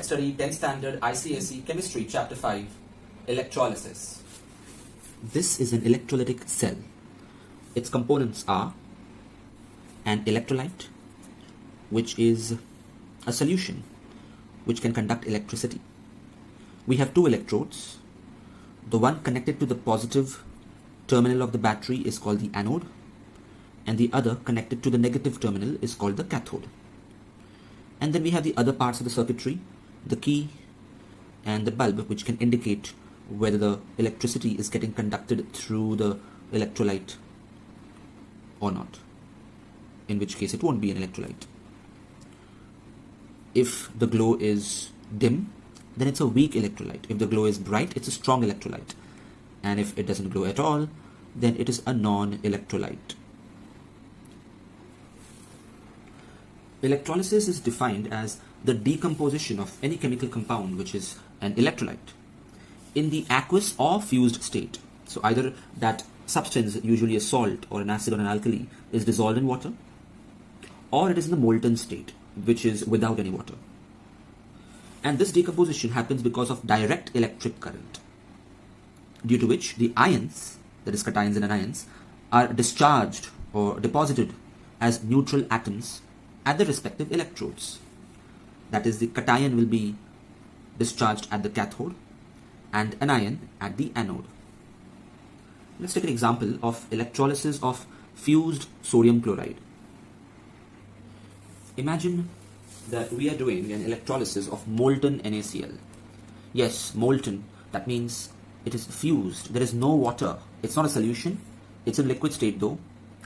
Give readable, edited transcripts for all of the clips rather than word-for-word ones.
study 10th standard ICSE chemistry chapter 5 electrolysis. This is an electrolytic cell. Its components are an electrolyte, which is a solution which can conduct electricity. We have two electrodes. The one connected to the positive terminal of the battery is called the anode, and the other connected to the negative terminal is called the cathode. And then we have the other parts of the circuitry, the key and the bulb, which can indicate whether the electricity is getting conducted through the electrolyte or not, in which case it won't be an electrolyte. If the glow is dim, then it's a weak electrolyte. If the glow is bright, it's a strong electrolyte. And if it doesn't glow at all, then it is a non-electrolyte. Electrolysis is defined as the decomposition of any chemical compound which is an electrolyte in the aqueous or fused state. So either that substance, usually a salt or an acid or an alkali, is dissolved in water, or it is in the molten state, which is without any water. And this decomposition happens because of direct electric current, due to which the ions, that is cations and anions, are discharged or deposited as neutral atoms at the respective electrodes. That is, the cation will be discharged at the cathode and anion at the anode. Let's take an example of electrolysis of fused sodium chloride. Imagine that we are doing an electrolysis of molten NaCl. Yes, molten, that means it is fused. There is no water. It's not a solution. It's in liquid state though,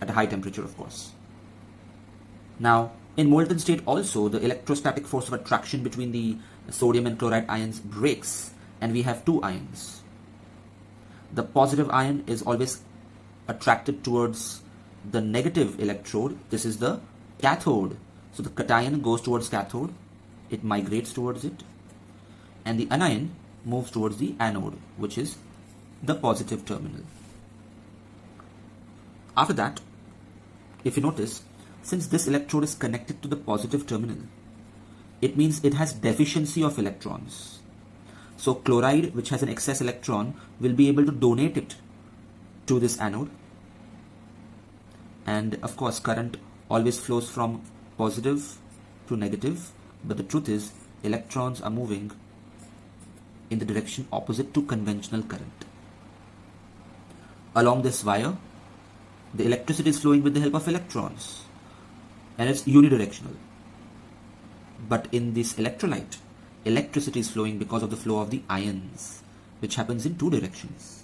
at a high temperature of course. Now, in molten state also, the electrostatic force of attraction between the sodium and chloride ions breaks, and we have two ions. The positive ion is always attracted towards the negative electrode. This is the cathode. So the cation goes towards cathode, it migrates towards it, and the anion moves towards the anode, which is the positive terminal. After that, if you notice, since this electrode is connected to the positive terminal, it means it has deficiency of electrons. So chloride, which has an excess electron, will be able to donate it to this anode. And of course, current always flows from positive to negative, but the truth is electrons are moving in the direction opposite to conventional current. Along this wire, the electricity is flowing with the help of electrons, and it's unidirectional. But in this electrolyte, electricity is flowing because of the flow of the ions, which happens in two directions.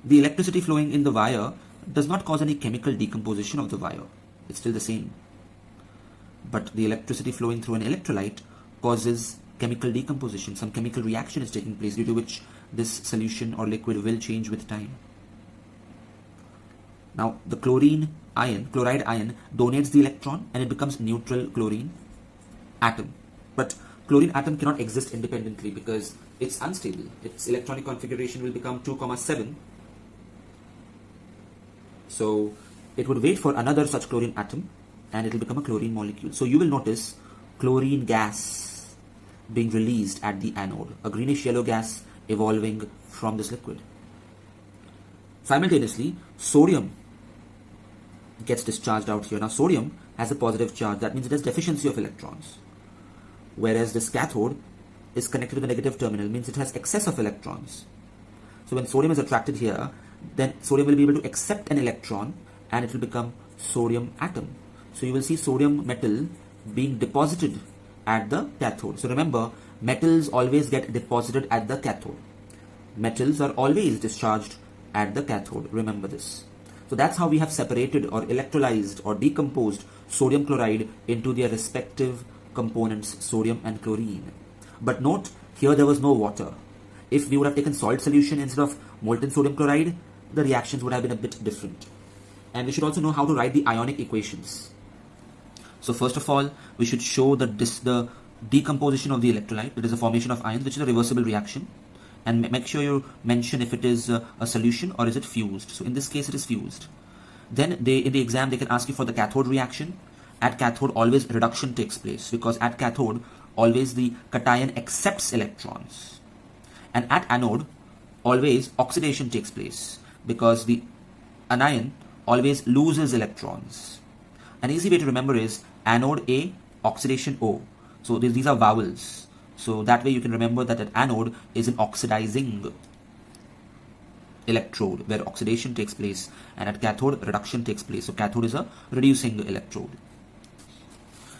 The electricity flowing in the wire does not cause any chemical decomposition of the wire. It's still the same. But the electricity flowing through an electrolyte causes chemical decomposition. Some chemical reaction is taking place, due to which this solution or liquid will change with time. Now, the chloride ion donates the electron and it becomes neutral chlorine atom. But chlorine atom cannot exist independently because it's unstable. Its electronic configuration will become 2,7. So it would wait for another such chlorine atom and it will become a chlorine molecule. So you will notice chlorine gas being released at the anode, a greenish yellow gas evolving from this liquid. Simultaneously, sodium gets discharged out here. Now sodium has a positive charge, that means it has deficiency of electrons. Whereas this cathode is connected to the negative terminal, means it has excess of electrons. So when sodium is attracted here, then sodium will be able to accept an electron and it will become sodium atom. So you will see sodium metal being deposited at the cathode. So remember, metals always get deposited at the cathode. Metals are always discharged at the cathode. Remember this. So that's how we have separated or electrolyzed or decomposed sodium chloride into their respective components, sodium and chlorine. But note, here there was no water. If we would have taken salt solution instead of molten sodium chloride, the reactions would have been a bit different. And we should also know how to write the Ionic equations. So first of all, we should show the decomposition of the electrolyte. It is a formation of ions, which is a reversible reaction. And make sure you mention if it is a solution or is it fused. So in this case, it is fused. Then in the exam, they can ask you for the cathode reaction. At cathode, always reduction takes place, because at cathode, always the cation accepts electrons. And at anode, always oxidation takes place because the anion always loses electrons. An easy way to remember is anode A, oxidation O. So these are vowels. So that way you can remember that at anode is an oxidizing electrode where oxidation takes place, and at cathode reduction takes place. So cathode is a reducing electrode.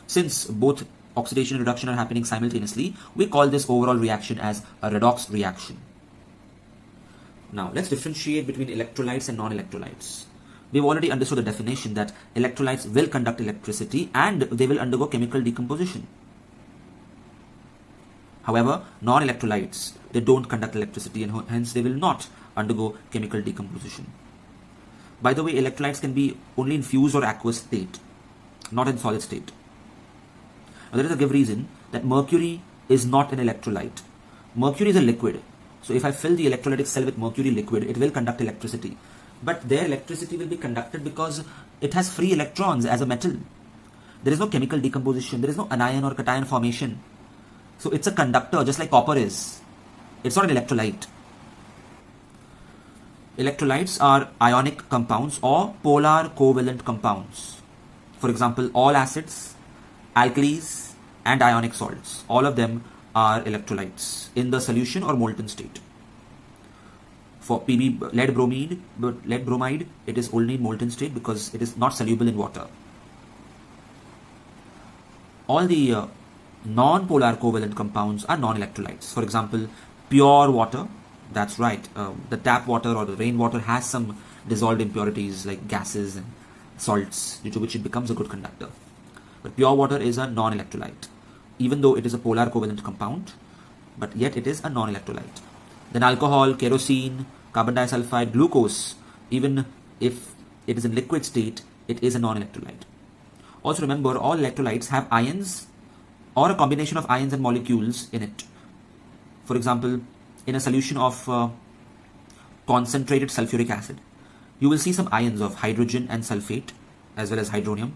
Since both oxidation and reduction are happening simultaneously, we call this overall reaction as a redox reaction. Now let's differentiate between electrolytes and non-electrolytes. We've already understood the definition that electrolytes will conduct electricity and they will undergo chemical decomposition. However, non-electrolytes, they don't conduct electricity and hence they will not undergo chemical decomposition. By the way, electrolytes can be only in fused or aqueous state, not in solid state. Now, there is a give reason that mercury is not an electrolyte. Mercury is a liquid. So if I fill the electrolytic cell with mercury liquid, it will conduct electricity. But their electricity will be conducted because it has free electrons as a metal. There is no chemical decomposition. There is no anion or cation formation. So it's a conductor just like copper is. It's not an electrolyte. Electrolytes are ionic compounds or polar covalent compounds. For example, all acids, alkalis and ionic salts, all of them are electrolytes in the solution or molten state. For Pb lead bromide, it is only in molten state because it is not soluble in water. All the non-polar covalent compounds are non-electrolytes. For example, pure water, that's right, the tap water or the rainwater has some dissolved impurities like gases and salts, due to which it becomes a good conductor. But pure water is a non-electrolyte, even though it is a polar covalent compound, but yet it is a non-electrolyte. Then alcohol, kerosene, carbon disulfide, glucose, even if it is in liquid state, it is a non-electrolyte. Also remember, all electrolytes have ions or a combination of ions and molecules in it. For example, in a solution of concentrated sulfuric acid, you will see some ions of hydrogen and sulfate as well as hydronium.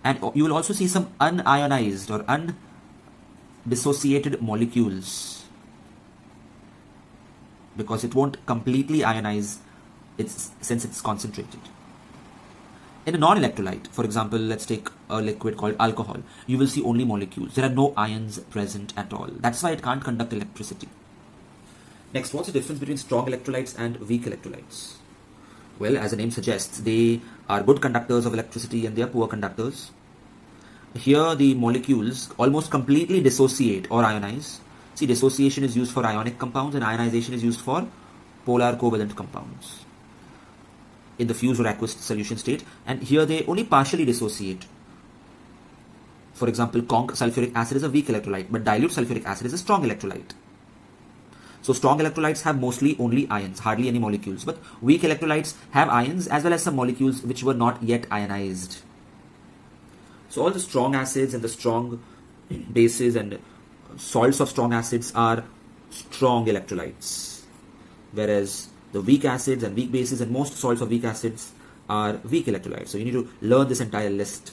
And you will also see some unionized or undissociated molecules because it won't completely ionize since it's concentrated. In a non-electrolyte, for example, let's take a liquid called alcohol, you will see only molecules. There are no ions present at all. That's why it can't conduct electricity. Next, what's the difference between strong electrolytes and weak electrolytes? Well, as the name suggests, they are good conductors of electricity and they are poor conductors. Here, the molecules almost completely dissociate or ionize. See, dissociation is used for ionic compounds and ionization is used for polar covalent compounds in the fused or aqueous solution state, and here they only partially dissociate. For example, conc sulfuric acid is a weak electrolyte, but dilute sulfuric acid is a strong electrolyte. So strong electrolytes have mostly only ions, hardly any molecules, but weak electrolytes have ions as well as some molecules which were not yet ionized. So all the strong acids and the strong bases and salts of strong acids are strong electrolytes, whereas the weak acids and weak bases and most salts of weak acids are weak electrolytes. So you need to learn this entire list.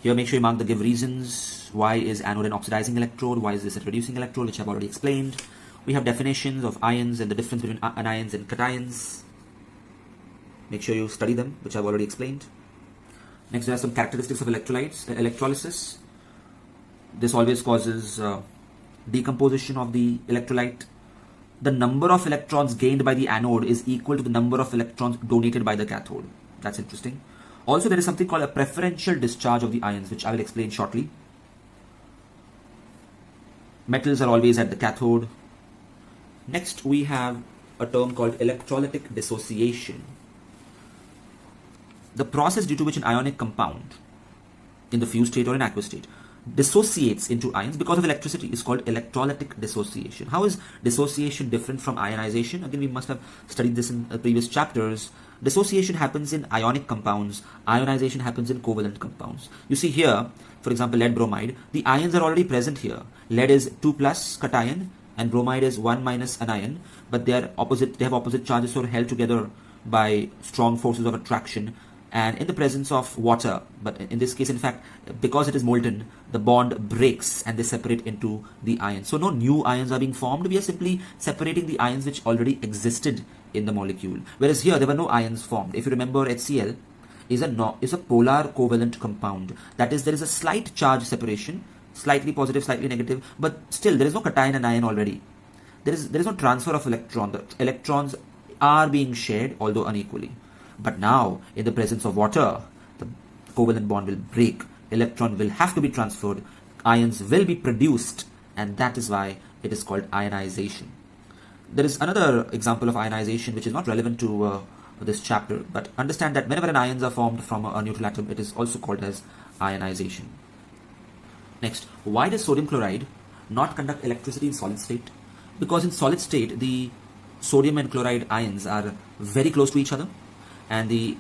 Here, make sure you mark the give reasons. Why is anode an oxidizing electrode? Why is this a reducing electrode, which I've already explained. We have definitions of ions and the difference between anions and cations. Make sure you study them, which I've already explained. Next, there are some characteristics of electrolytes, electrolysis. This always causes decomposition of the electrolyte. The number of electrons gained by the anode is equal to the number of electrons donated by the cathode. That's interesting. Also, there is something called a preferential discharge of the ions, which I will explain shortly. Metals are always at the cathode. Next, we have a term called electrolytic dissociation. The process due to which an ionic compound in the fused state or in aqueous state dissociates into ions because of electricity is called electrolytic dissociation. How is dissociation different from ionization? Again, we must have studied this in previous chapters. Dissociation happens in ionic compounds. Ionization happens in covalent compounds. You see here, for example, lead bromide, the ions are already present here. Lead is 2 plus cation and bromide is 1 minus anion, but they are opposite. They have opposite charges, so are held together by strong forces of attraction. and in the presence of water, but in this case, in fact, because it is molten, the bond breaks and they separate into the ions. So no new ions are being formed. We are simply separating the ions which already existed in the molecule. Whereas here, there were no ions formed. If you remember, HCl is a polar covalent compound. That is, there is a slight charge separation, slightly positive, slightly negative, but still there is no cation and ion already. There is no transfer of electron. The electrons are being shared, although unequally. But now, in the presence of water, the covalent bond will break, electron will have to be transferred, ions will be produced, and that is why it is called ionization. There is another example of ionization which is not relevant to this chapter, but understand that whenever an ions are formed from a neutral atom, it is also called as ionization. Next, why does sodium chloride not conduct electricity in solid state? Because in solid state, the sodium and chloride ions are very close to each other, and the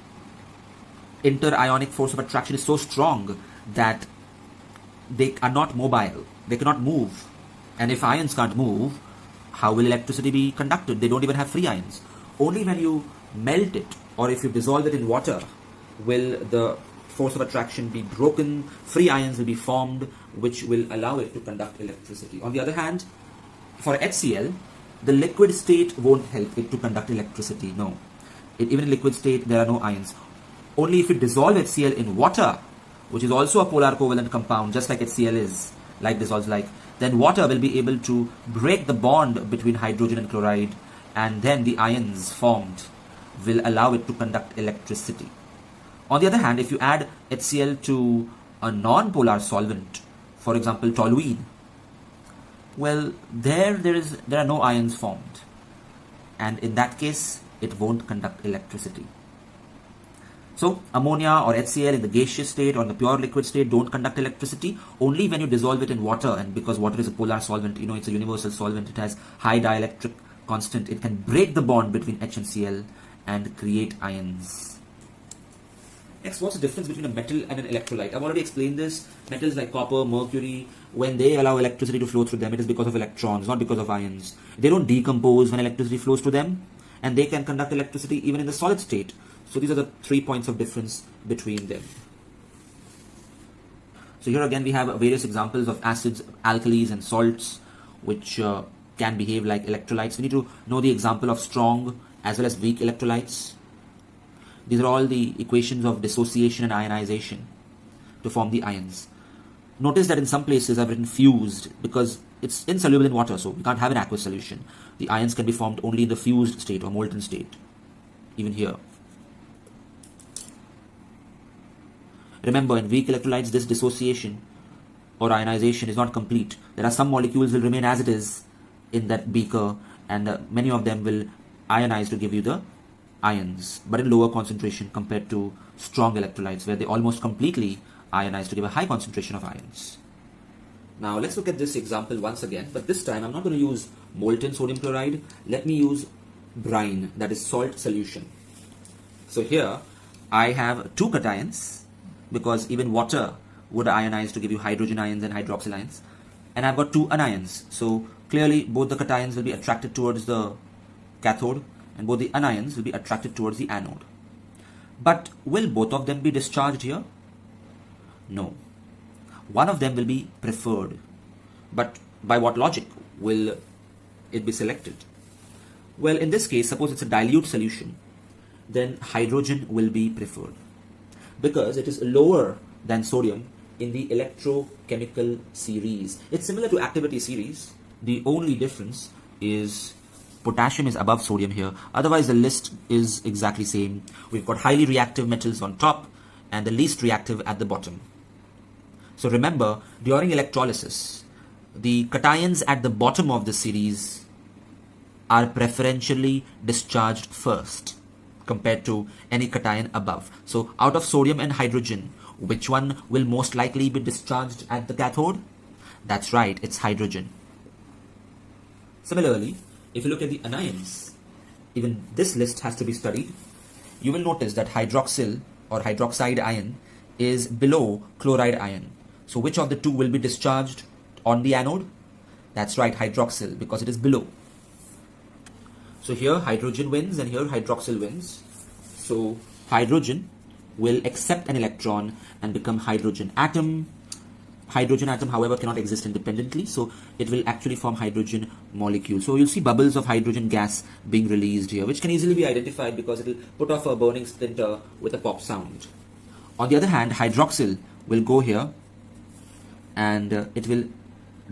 inter-ionic force of attraction is so strong that they are not mobile. They cannot move. And if ions can't move, how will electricity be conducted? They don't even have free ions. Only when you melt it or if you dissolve it in water will the force of attraction be broken, free ions will be formed, which will allow it to conduct electricity. On the other hand, for HCl, the liquid state won't help it to conduct electricity. No. Even in liquid state, there are no ions. Only if you dissolve HCl in water, which is also a polar covalent compound, just like HCl is, like dissolves like, then water will be able to break the bond between hydrogen and chloride, and then the ions formed will allow it to conduct electricity. On the other hand, if you add HCl to a non-polar solvent, for example, toluene, well, there are no ions formed, and in that case, it won't conduct electricity. So ammonia or HCl in the gaseous state or in the pure liquid state don't conduct electricity. Only when you dissolve it in water, and because water is a polar solvent, it's a universal solvent, it has high dielectric constant, it can break the bond between H and Cl and create ions. Next, what's the difference between a metal and an electrolyte? I've already explained this. Metals like copper, mercury, when they allow electricity to flow through them, it is because of electrons, not because of ions. They don't decompose when electricity flows through them, and they can conduct electricity even in the solid state. So these are the 3 points of difference between them. So here again we have various examples of acids, alkalis and salts which can behave like electrolytes. We need to know the example of strong as well as weak electrolytes. These are all the equations of dissociation and ionization to form the ions. Notice that in some places I've written fused because it's insoluble in water, so we can't have an aqueous solution. The ions can be formed only in the fused state or molten state, even here. Remember, in weak electrolytes, this dissociation or ionization is not complete. There are some molecules will remain as it is in that beaker, and many of them will ionize to give you the ions, but in lower concentration compared to strong electrolytes, where they almost completely ionize to give a high concentration of ions. Now let's look at this example once again, but this time I'm not going to use molten sodium chloride. Let me use brine, that is salt solution. So here I have 2 cations, because even water would ionize to give you hydrogen ions and hydroxyl ions, and I've got 2 anions. So clearly both the cations will be attracted towards the cathode and both the anions will be attracted towards the anode. But will both of them be discharged here? No. One of them will be preferred. But by what logic will it be selected? Well, in this case, suppose it's a dilute solution, then hydrogen will be preferred because it is lower than sodium in the electrochemical series. It's similar to activity series. The only difference is potassium is above sodium here. Otherwise, the list is exactly same. We've got highly reactive metals on top and the least reactive at the bottom. So remember, during electrolysis, the cations at the bottom of the series are preferentially discharged first compared to any cation above. So out of sodium and hydrogen, which one will most likely be discharged at the cathode? That's right, it's hydrogen. Similarly, if you look at the anions, even this list has to be studied. You will notice that hydroxyl or hydroxide ion is below chloride ion. So which of the 2 will be discharged on the anode? That's right, hydroxyl, because it is below. So here hydrogen wins and here hydroxyl wins. So hydrogen will accept an electron and become hydrogen atom. Hydrogen atom, however, cannot exist independently, so it will actually form hydrogen molecule. So you'll see bubbles of hydrogen gas being released here, which can easily be identified because it will put off a burning splinter with a pop sound. On the other hand, hydroxyl will go here and it will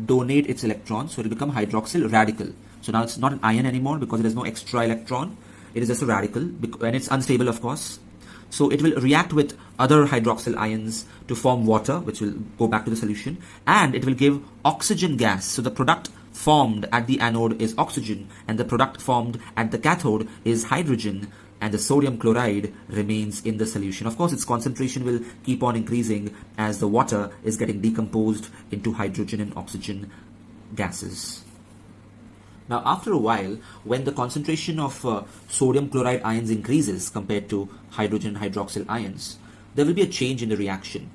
donate its electrons, so it will become hydroxyl radical. So now it's not an ion anymore because there is no extra electron. It is just a radical, and it's unstable, of course. So it will react with other hydroxyl ions to form water, which will go back to the solution, and it will give oxygen gas. So the product formed at the anode is oxygen, and the product formed at the cathode is hydrogen, and the sodium chloride remains in the solution. Of course, its concentration will keep on increasing as the water is getting decomposed into hydrogen and oxygen gases. Now, after a while, when the concentration of sodium chloride ions increases compared to hydrogen and hydroxyl ions, there will be a change in the reaction.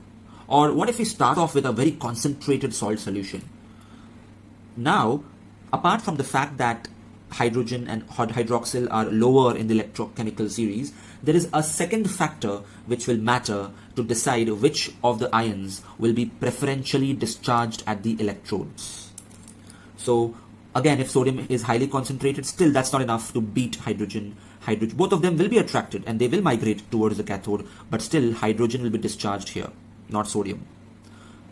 Or what if we start off with a very concentrated salt solution? Now, apart from the fact that hydrogen and hydroxyl are lower in the electrochemical series, there is a second factor which will matter to decide which of the ions will be preferentially discharged at the electrodes. So, again, if sodium is highly concentrated, still that's not enough to beat hydrogen. Both of them will be attracted and they will migrate towards the cathode, but still hydrogen will be discharged here, not sodium.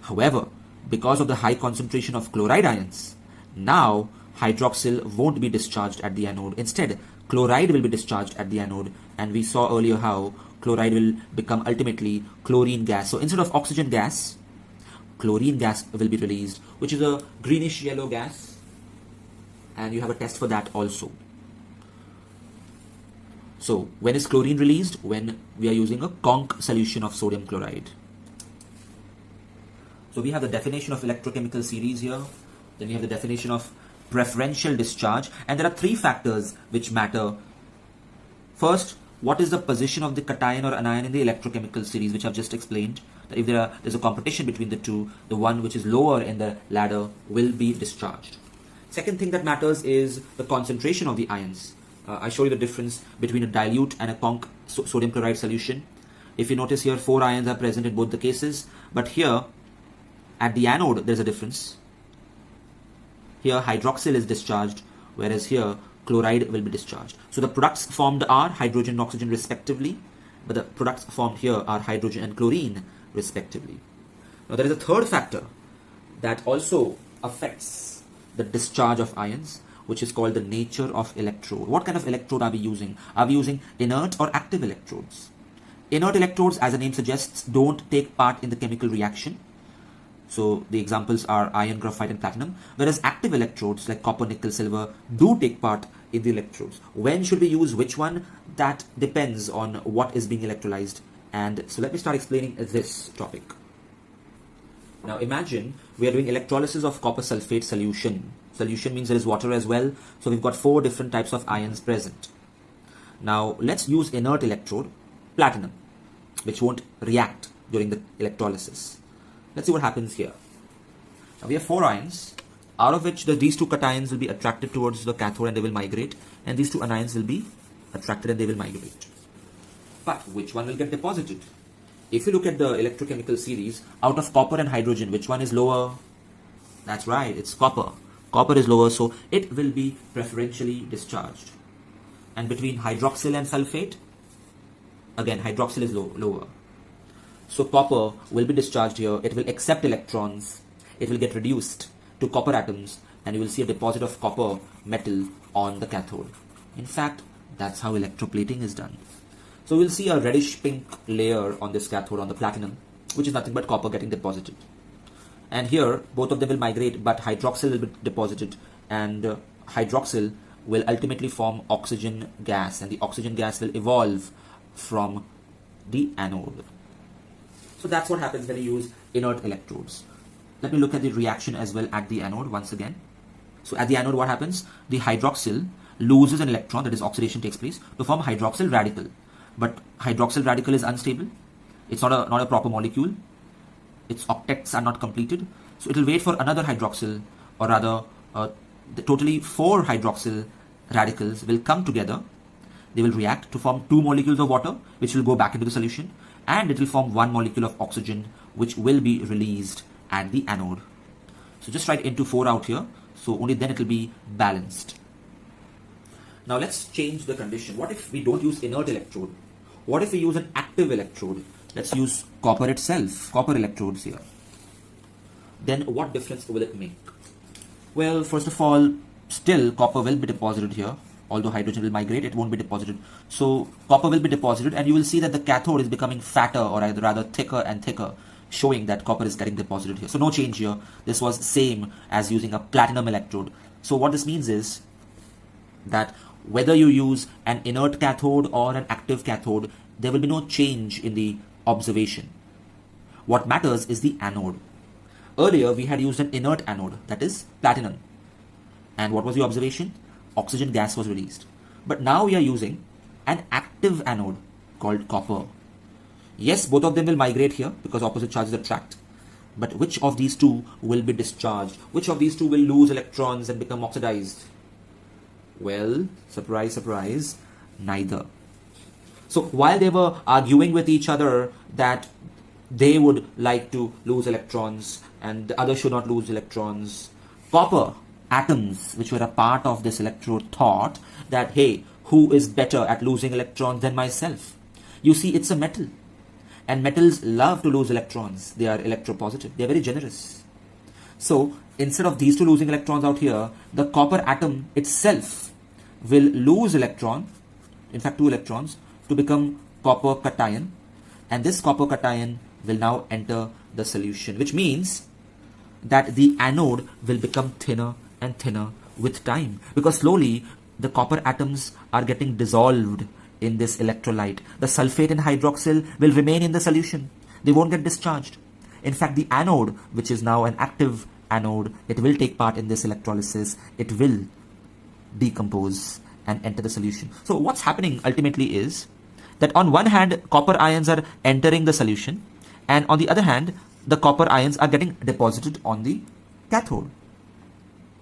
However, because of the high concentration of chloride ions, now hydroxyl won't be discharged at the anode. Instead, chloride will be discharged at the anode, and we saw earlier how chloride will become ultimately chlorine gas. So instead of oxygen gas, chlorine gas will be released, which is a greenish yellow gas. And you have a test for that also. So when is chlorine released? When we are using a conch solution of sodium chloride. So we have the definition of electrochemical series here. Then we have the definition of preferential discharge. And there are three factors which matter. First, what is the position of the cation or anion in the electrochemical series, which I've just explained. That if there's a competition between the two, the one which is lower in the ladder will be discharged. Second thing that matters is the concentration of the ions. I show you the difference between a dilute and a conch sodium chloride solution. If you notice here, 4 ions are present in both the cases, but here at the anode there's a difference. Here hydroxyl is discharged, whereas here chloride will be discharged. So the products formed are hydrogen and oxygen respectively, but the products formed here are hydrogen and chlorine respectively. Now there is a third factor that also affects the discharge of ions, which is called the nature of electrode. What kind of electrode are we using? Are we using inert or active electrodes? Inert electrodes, as the name suggests, don't take part in the chemical reaction. So the examples are iron, graphite and platinum, whereas active electrodes like copper, nickel, silver do take part in the electrodes. When should we use which one? That depends on what is being electrolyzed. And so let me start explaining this topic. Now imagine we are doing electrolysis of copper sulfate solution. Solution means there is water as well. So we've got 4 different types of ions present. Now let's use inert electrode, platinum, which won't react during the electrolysis. Let's see what happens here. Now we have 4 ions, out of which these 2 cations will be attracted towards the cathode and they will migrate, and these 2 anions will be attracted and they will migrate. But which one will get deposited? If you look at the electrochemical series, out of copper and hydrogen, which one is lower? That's right, it's copper. Copper is lower, so it will be preferentially discharged. And between hydroxyl and sulfate, again, hydroxyl is lower. So copper will be discharged here. It will accept electrons. It will get reduced to copper atoms, and you will see a deposit of copper metal on the cathode. In fact, that's how electroplating is done. So we'll see a reddish pink layer on this cathode, on the platinum, which is nothing but copper getting deposited. And here, both of them will migrate, but hydroxyl will be deposited, and hydroxyl will ultimately form oxygen gas, and the oxygen gas will evolve from the anode. So that's what happens when you use inert electrodes. Let me look at the reaction as well at the anode once again. So at the anode, what happens? The hydroxyl loses an electron, that is oxidation takes place, to form hydroxyl radical. But hydroxyl radical is unstable. It's not a proper molecule. Its octets are not completed. So it will wait for another hydroxyl, or rather, totally 4 hydroxyl radicals will come together they will react to form 2 molecules of water, which will go back into the solution, and it will form 1 molecule of oxygen, which will be released at the anode. So just write into 4 out here, so only then it will be balanced. Now let's change the condition. What if we don't use inert electrode? What if we use an active electrode? Let's use copper itself, copper electrodes here. Then what difference will it make? Well, first of all, still copper will be deposited here. Although hydrogen will migrate, it won't be deposited. So copper will be deposited, and you will see that the cathode is becoming fatter, or rather thicker and thicker, showing that copper is getting deposited here. So no change here. This was same as using a platinum electrode. So what this means is that whether you use an inert cathode or an active cathode, there will be no change in the observation. What matters is the anode. Earlier we had used an inert anode, that is platinum. And what was the observation? Oxygen gas was released. But now we are using an active anode called copper. Yes, both of them will migrate here because opposite charges attract. But which of these two will be discharged? Which of these two will lose electrons and become oxidized? Well, surprise, surprise, neither. So while they were arguing with each other that they would like to lose electrons and the other should not lose electrons, copper atoms, which were a part of this electrode, thought that, hey, who is better at losing electrons than myself? You see, it's a metal. And metals love to lose electrons. They are electropositive. They are very generous. So instead of these two losing electrons out here, the copper atom itself will lose electron, in fact 2 electrons, to become copper cation. And this copper cation will now enter the solution, which means that the anode will become thinner and thinner with time, because slowly the copper atoms are getting dissolved in this electrolyte. The sulfate and hydroxyl will remain in the solution. They won't get discharged. In fact, the anode, which is now an active anode, it will take part in this electrolysis. It will decompose and enter the solution. So what's happening ultimately is that on one hand, copper ions are entering the solution, and on the other hand, the copper ions are getting deposited on the cathode.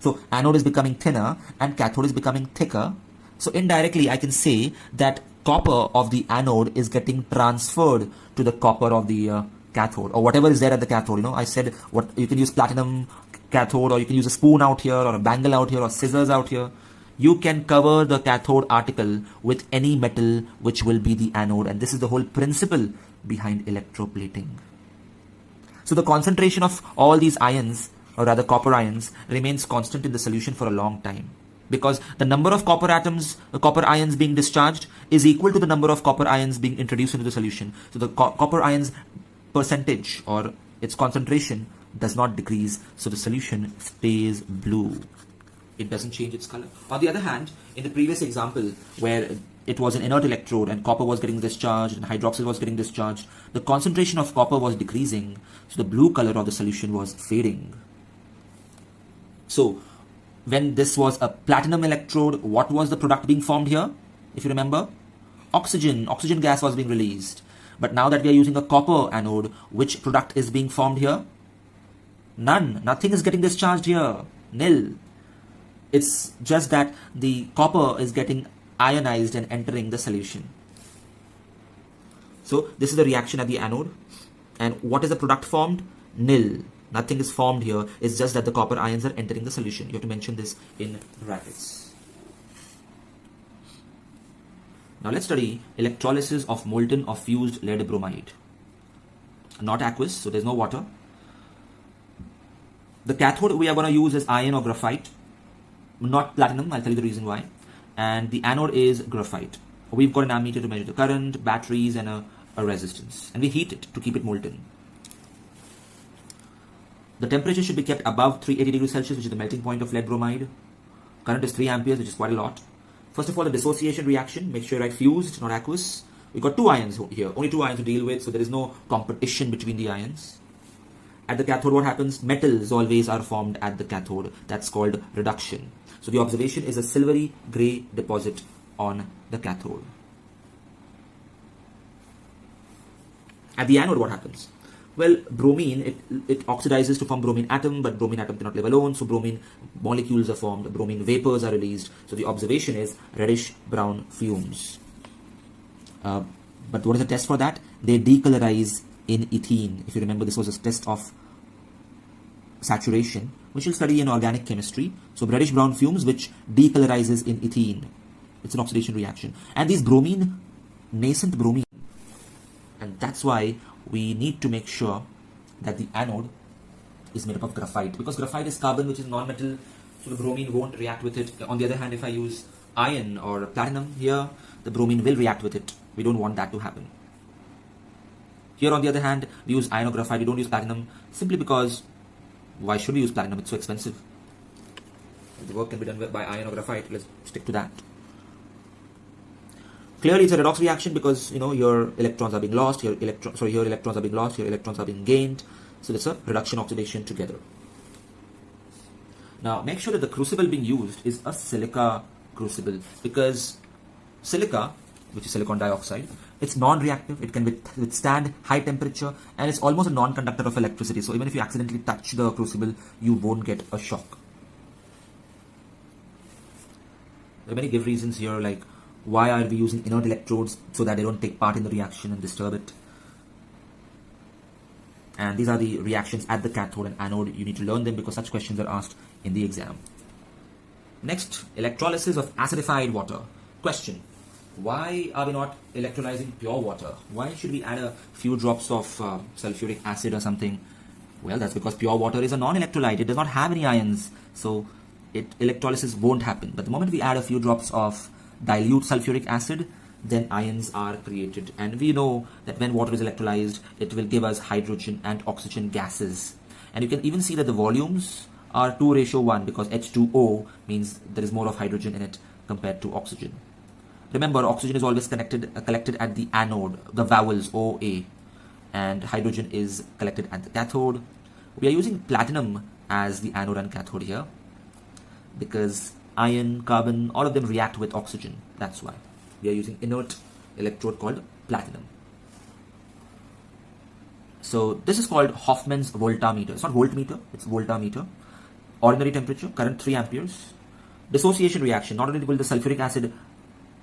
So anode is becoming thinner and cathode is becoming thicker. So indirectly, I can say that copper of the anode is getting transferred to the copper of the cathode, or whatever is there at the cathode. You know, I said what you can use platinum cathode, or you can use a spoon out here, or a bangle out here, or scissors out here. You can cover the cathode article with any metal which will be the anode, and this is the whole principle behind electroplating. So the concentration of all these ions, or rather copper ions, remains constant in the solution for a long time, because the number of copper atoms, the copper ions being discharged is equal to the number of copper ions being introduced into the solution. So the copper ions percentage, or its concentration, does not decrease, so the solution stays blue. It doesn't change its color. On the other hand, in the previous example where it was an inert electrode and copper was getting discharged and hydroxyl was getting discharged, the concentration of copper was decreasing, so the blue color of the solution was fading. So when this was a platinum electrode, what was the product being formed here? If you remember, oxygen gas was being released. But now that we are using a copper anode, which product is being formed here? None. Nothing is getting discharged here. Nil. It's just that the copper is getting ionized and entering the solution. So this is the reaction at the anode. And what is the product formed? Nil. Nothing is formed here. It's just that the copper ions are entering the solution. You have to mention this in brackets. Now let's study electrolysis of molten or fused lead bromide. Not aqueous, so there's no water. The cathode we are going to use is iron or graphite, not platinum. I'll tell you the reason why. And the anode is graphite. We've got an ammeter to measure the current, batteries, and a resistance. And we heat it to keep it molten. The temperature should be kept above 380 degrees Celsius, which is the melting point of lead bromide. Current is 3 amperes, which is quite a lot. First of all, the dissociation reaction. Make sure you write fused, not aqueous. We've got 2 ions here, only 2 ions to deal with, so there is no competition between the ions. At the cathode, what happens? Metals always are formed at the cathode. That's called reduction. So the observation is a silvery gray deposit on the cathode. At the anode, what happens? Well, bromine, it oxidizes to form bromine atom, but bromine atom cannot live alone, so bromine molecules are formed, bromine vapors are released. So the observation is reddish brown fumes. But what is the test for that? They decolorize in ethene. If you remember, this was a test of saturation, which we'll study in organic chemistry. So reddish brown fumes which decolorizes in ethene. It's an oxidation reaction. And these bromine, nascent bromine, and that's why we need to make sure that the anode is made up of graphite, because graphite is carbon which is non-metal, so the bromine won't react with it. On the other hand, if I use iron or platinum here, the bromine will react with it. We don't want that to happen. Here on the other hand, we use iron or graphite, we don't use platinum, simply because why should we use platinum? It's so expensive. If the work can be done by iron or graphite, let's stick to that. Clearly, it's a redox reaction because, your electrons are being lost, here electrons are being lost, here electrons are being gained. So it's a reduction oxidation together. Now, make sure that the crucible being used is a silica crucible, because silica, which is silicon dioxide, it's non-reactive, it can withstand high temperature, and it's almost a non-conductor of electricity. So even if you accidentally touch the crucible, you won't get a shock. There are many give reasons here, like why are we using inert electrodes so that they don't take part in the reaction and disturb it. And these are the reactions at the cathode and anode. You need to learn them because such questions are asked in the exam. Next, electrolysis of acidified water. Question: why are we not electrolyzing pure water? Why should we add a few drops of sulfuric acid or something? Well, that's because pure water is a non-electrolyte. It does not have any ions, so electrolysis won't happen. But the moment we add a few drops of dilute sulfuric acid, then ions are created. And we know that when water is electrolyzed, it will give us hydrogen and oxygen gases. And you can even see that the volumes are 2:1 because H2O means there is more of hydrogen in it compared to oxygen. Remember, oxygen is always collected at the anode, the vowels OA, and hydrogen is collected at the cathode. We are using platinum as the anode and cathode here because iron, carbon, all of them react with oxygen. That's why we are using inert electrode called platinum. So this is called Hofmann's voltameter. It's not voltmeter, it's voltameter. Ordinary temperature, current 3 amperes. Dissociation reaction, not only will the sulfuric acid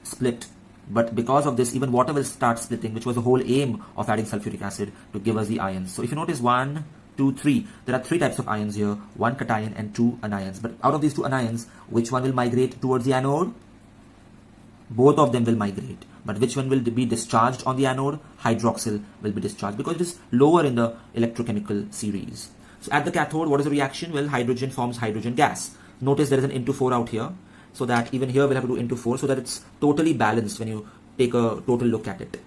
split, but because of this, even water will start splitting, which was the whole aim of adding sulfuric acid, to give us the ions. So if you notice 1, 2, 3, there are 3 types of ions here, 1 cation and 2 anions. But out of these 2 anions, which one will migrate towards the anode? Both of them will migrate. But which one will be discharged on the anode? Hydroxyl will be discharged because it is lower in the electrochemical series. So at the cathode, what is the reaction? Well, hydrogen forms hydrogen gas. Notice there is an into 4 out here, so that even here we'll have to do into 4 so that it's totally balanced when you take a total look at it.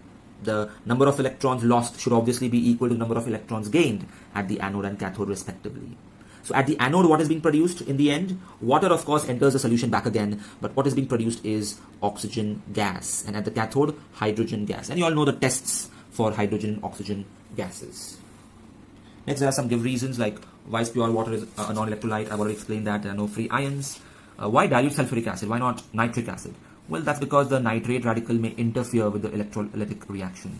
The number of electrons lost should obviously be equal to the number of electrons gained at the anode and cathode respectively. So at the anode, what is being produced in the end? Water, of course, enters the solution back again, but what is being produced is oxygen gas. And at the cathode, hydrogen gas. And you all know the tests for hydrogen and oxygen gases. Next, there are some give reasons like why is pure water is a non-electrolyte. I've already explained that. There are no free ions. Why dilute sulfuric acid? Why not nitric acid? Well, that's because the nitrate radical may interfere with the electrolytic reaction.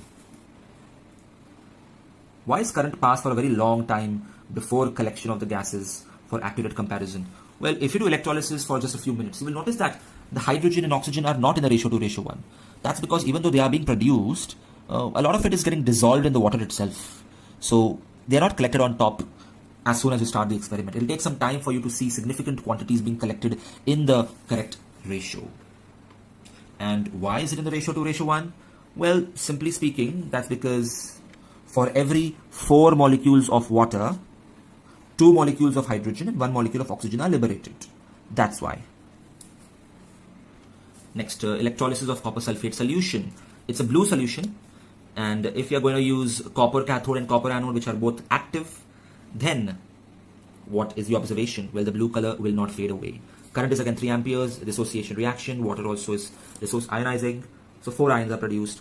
Why is current pass for a very long time before collection of the gases for accurate comparison? Well, if you do electrolysis for just a few minutes, you will notice that the hydrogen and oxygen are not in the ratio 2:1. That's because even though they are being produced, a lot of it is getting dissolved in the water itself. So they are not collected on top as soon as you start the experiment. It will take some time for you to see significant quantities being collected in the correct ratio. And why is it in the ratio 2:1? Well, simply speaking, that's because for every 4 molecules of water, 2 molecules of hydrogen and 1 molecule of oxygen are liberated. That's why. Next, electrolysis of copper sulfate solution. It's a blue solution, and if you are going to use copper cathode and copper anode, which are both active, then what is the observation? Well, the blue color will not fade away. Current is again 3 amperes, dissociation reaction, water also is ionizing, so 4 ions are produced.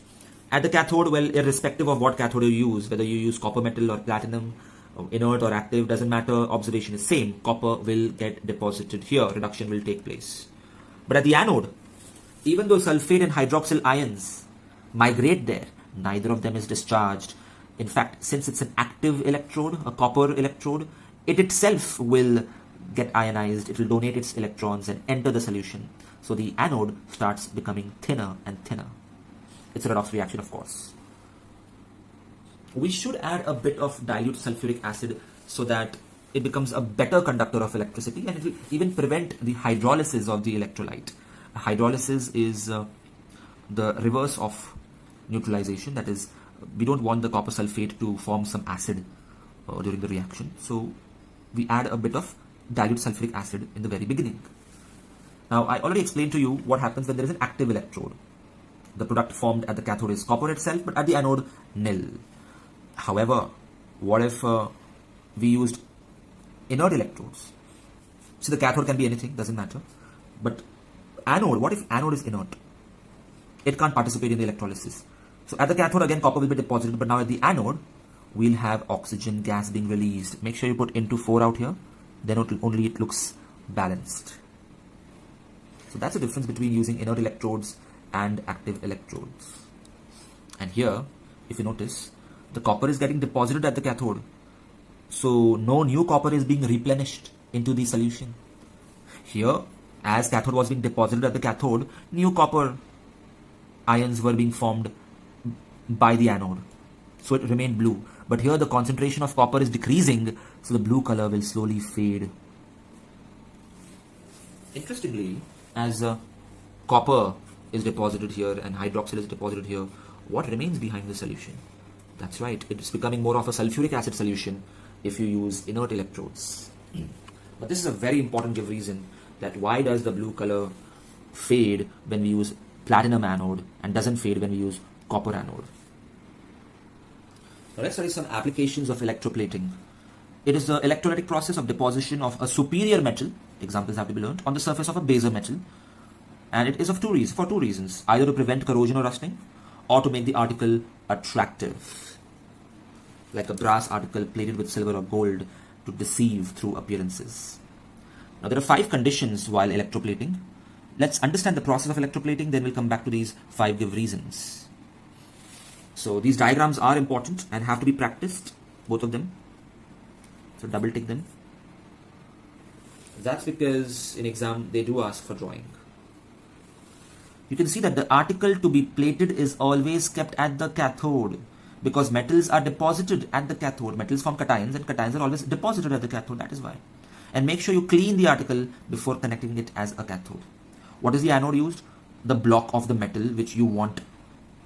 At the cathode, well, irrespective of what cathode you use, whether you use copper metal or platinum, inert or active, doesn't matter, observation is same. Copper will get deposited here, reduction will take place. But at the anode, even though sulfate and hydroxyl ions migrate there, neither of them is discharged. In fact, since it's an active electrode, a copper electrode, it itself will get ionized, it will donate its electrons and enter the solution. So the anode starts becoming thinner and thinner. It's a redox reaction, of course. We should add a bit of dilute sulfuric acid so that it becomes a better conductor of electricity, and it will even prevent the hydrolysis of the electrolyte. Hydrolysis is the reverse of neutralization. That is, we don't want the copper sulfate to form some acid during the reaction. So we add a bit of dilute sulfuric acid in the very beginning. Now, I already explained to you what happens when there is an active electrode. The product formed at the cathode is copper itself, but at the anode, nil. However, what if we used inert electrodes? So the cathode can be anything, doesn't matter. But anode, what if anode is inert? It can't participate in the electrolysis. So at the cathode, again, copper will be deposited, but now at the anode, we'll have oxygen gas being released. Make sure you put into 4 out here, then only it looks balanced. So that's the difference between using inert electrodes and active electrodes. And here, if you notice, the copper is getting deposited at the cathode. So no new copper is being replenished into the solution. Here, as cathode was being deposited at the cathode, new copper ions were being formed by the anode. So it remained blue. But here the concentration of copper is decreasing, so the blue color will slowly fade. Interestingly, as copper is deposited here and hydroxyl is deposited here, what remains behind the solution? That's right, it's becoming more of a sulfuric acid solution if you use inert electrodes. But this is a very important reason that why does the blue color fade when we use platinum anode and doesn't fade when we use copper anode. Now let's study some applications of electroplating. It is the electrolytic process of deposition of a superior metal, examples have to be learned, on the surface of a baser metal. And it is for two reasons, either to prevent corrosion or rusting, or to make the article attractive, like a brass article plated with silver or gold to deceive through appearances. Now there are 5 conditions while electroplating. Let's understand the process of electroplating, then we'll come back to these 5 give reasons. So these diagrams are important and have to be practiced, both of them. So double tick them. That's because in exam they do ask for drawing. You can see that the article to be plated is always kept at the cathode because metals are deposited at the cathode. Metals form cations and cations are always deposited at the cathode, that is why. And make sure you clean the article before connecting it as a cathode. What is the anode used? The block of the metal which you want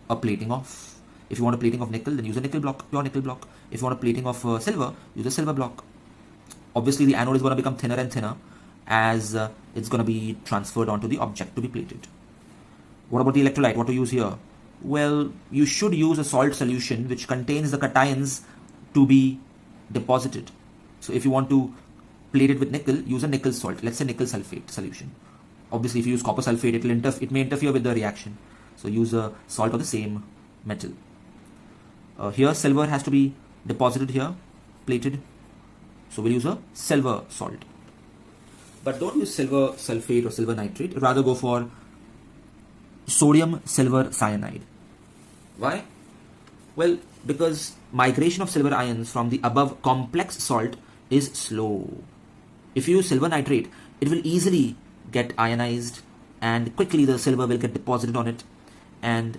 a plating of. If you want a plating of nickel, then use a nickel block, pure nickel block. If you want a plating of silver, use a silver block. Obviously the anode is going to become thinner and thinner as it's going to be transferred onto the object to be plated. What about the electrolyte? What to use here? Well, you should use a salt solution which contains the cations to be deposited. So if you want to plate it with nickel, use a nickel salt. Let's say nickel sulfate solution. Obviously, if you use copper sulfate, it may interfere with the reaction. So use a salt of the same metal. Here, silver has to be deposited here, plated. So we'll use a silver salt. But don't use silver sulfate or silver nitrate. Rather go for sodium silver cyanide. Why? Well, because migration of silver ions from the above complex salt is slow. If you use silver nitrate, it will easily get ionized and quickly the silver will get deposited on it, and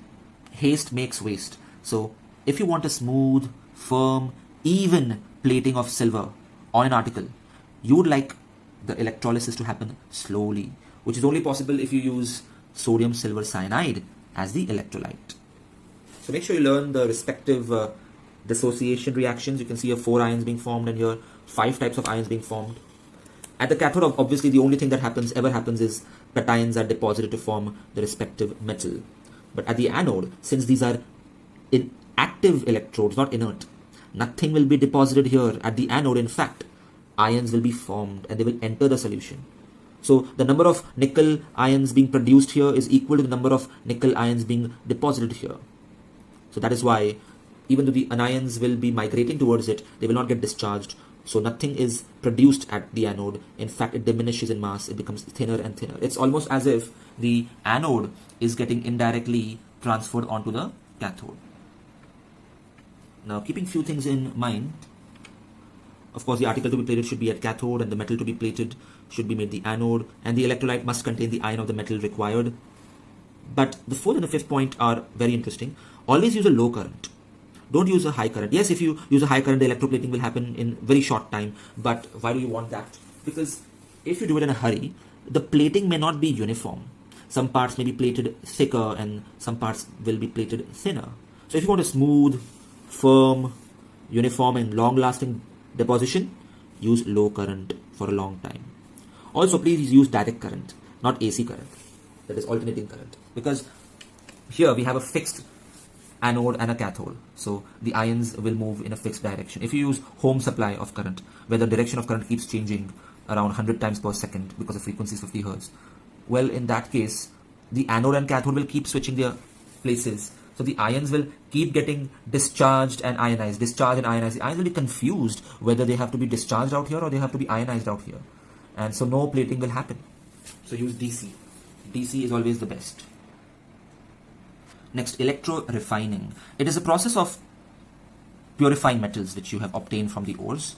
haste makes waste. So if you want a smooth, firm, even plating of silver on an article, you would like the electrolysis to happen slowly, which is only possible if you use sodium silver cyanide as the electrolyte. So make sure you learn the respective dissociation reactions. You can see here 4 ions being formed and here 5 types of ions being formed. At the cathode, obviously the only thing that ever happens is cations are deposited to form the respective metal. But at the anode, since these are active electrodes, not inert, nothing will be deposited here. At the anode, in fact, ions will be formed and they will enter the solution. So the number of nickel ions being produced here is equal to the number of nickel ions being deposited here. So that is why even though the anions will be migrating towards it, they will not get discharged. So nothing is produced at the anode. In fact, it diminishes in mass. It becomes thinner and thinner. It's almost as if the anode is getting indirectly transferred onto the cathode. Now, keeping few things in mind, of course, the article to be plated should be at cathode, and the metal to be plated should be made the anode, and the electrolyte must contain the ion of the metal required. But the fourth and the fifth point are very interesting. Always use a low current. Don't use a high current. Yes, if you use a high current, the electroplating will happen in very short time. But why do you want that? Because if you do it in a hurry, the plating may not be uniform. Some parts may be plated thicker and some parts will be plated thinner. So if you want a smooth, firm, uniform and long-lasting deposition, use low current for a long time. Also, please use direct current, not AC current, that is alternating current, because here we have a fixed anode and a cathode, so the ions will move in a fixed direction. If you use home supply of current, where the direction of current keeps changing around 100 times per second because the frequency is 50 Hz, well, in that case, the anode and cathode will keep switching their places. So the ions will keep getting discharged and ionized, discharged and ionized. The ions will be confused whether they have to be discharged out here or they have to be ionized out here. And so no plating will happen. So use DC. DC is always the best. Next, electro refining. It is a process of purifying metals which you have obtained from the ores.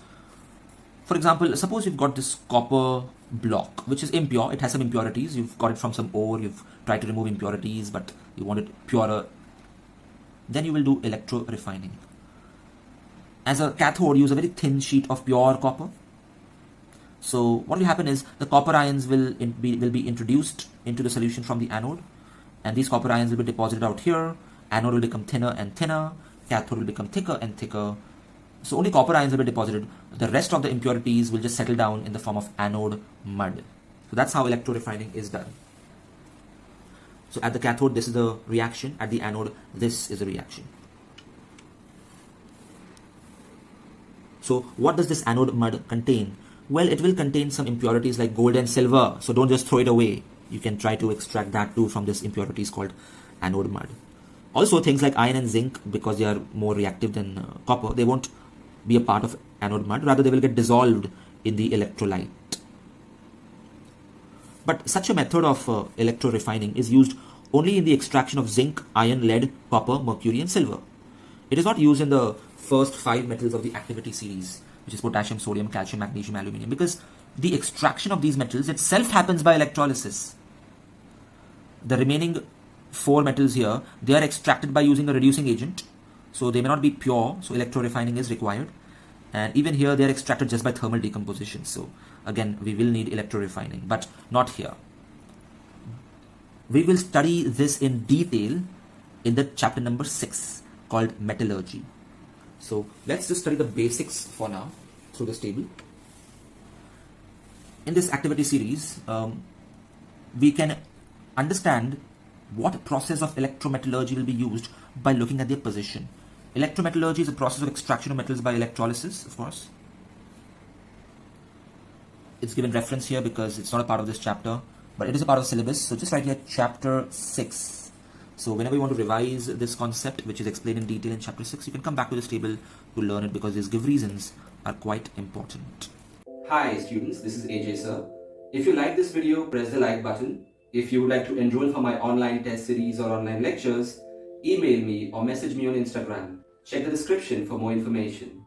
For example, suppose you've got this copper block which is impure. It has some impurities. You've got it from some ore. You've tried to remove impurities, but you want it purer. Then you will do electro refining. As a cathode, use a very thin sheet of pure copper. So what will happen is the copper ions will be introduced into the solution from the anode, and these copper ions will be deposited out here. Anode will become thinner and thinner. Cathode will become thicker and thicker. So only copper ions will be deposited. The rest of the impurities will just settle down in the form of anode mud. So that's how electro refining is done. So at the cathode, this is the reaction. At the anode, this is the reaction. So what does this anode mud contain? Well, it will contain some impurities like gold and silver. So don't just throw it away. You can try to extract that too from this impurities called anode mud. Also things like iron and zinc, because they are more reactive than copper, they won't be a part of anode mud. Rather, they will get dissolved in the electrolyte. But such a method of electro refining is used only in the extraction of zinc, iron, lead, copper, mercury and silver. It is not used in the first 5 metals of the activity series, which is potassium, sodium, calcium, magnesium, aluminium, because the extraction of these metals itself happens by electrolysis. The remaining 4 metals here, they are extracted by using a reducing agent, so they may not be pure, so electro refining is required. And even here they are extracted just by thermal decomposition, so again we will need electro refining, but not here. We will study this in detail in the chapter number 6 called metallurgy. So let's just study the basics for now through this table. In this activity series, we can understand what process of electrometallurgy will be used by looking at their position. Electrometallurgy is a process of extraction of metals by electrolysis, of course. It's given reference here because it's not a part of this chapter, but it is a part of the syllabus. So just write here chapter 6. So whenever you want to revise this concept, which is explained in detail in chapter 6, you can come back to this table to learn it, because these give reasons are quite important. Hi students, this is AJ sir. If you like this video, press the like button. If you would like to enroll for my online test series or online lectures, email me or message me on Instagram. Check the description for more information.